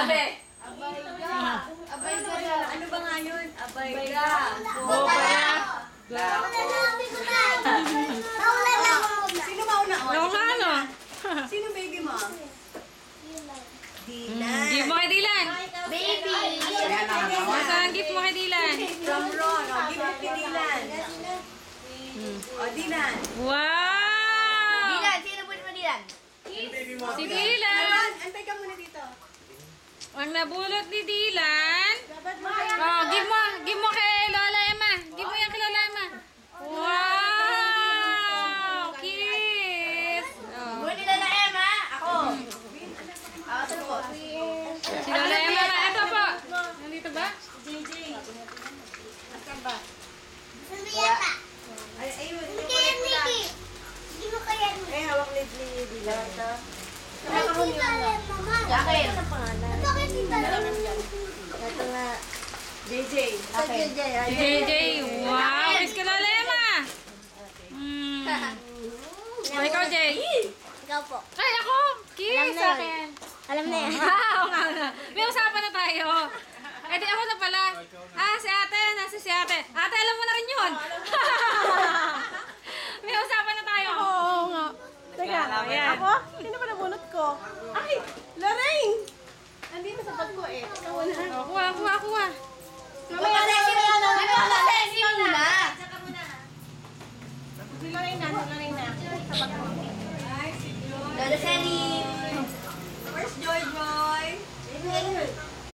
Sabi. Abay ka. Abay ka na. Ano ba nga yun? Abay ka. Oo pala. Sino mauna? Oo nga, no? Sino baby mo? Dylan. Gift mo kay Dylan. Baby. Saan gift mo kay Dylan? From Ron. O, give it kay Dylan. O, Dylan. Wow! Dilan, sino po mo Dilan? Si Dylan. Ayan, antay ka muna dito. Ang nabulot ni Dylan. Oh, give mo kay Lola Emma. Give mo yan kay Lola Emma. Wow! Kiss. Oh. Muna nila na Emma. Ako. Ako po. Si Lola Emma. Ito po. Nandito ba? Ay, ayun. Akin. Eh, hawak ni Dylan. Akin. Ito nga. JJ. Akin. Si JJ. Wow! Kiss kay Lola Emma. O, ikaw, Jay. Ikaw po. Ay, ako. Kiss sa akin. Alam na yan. Wow, nga na. May usapan na tayo. Eh di ako na pala. Ah, si ate. Nasa si ate. Ate, alam mo na rin yun.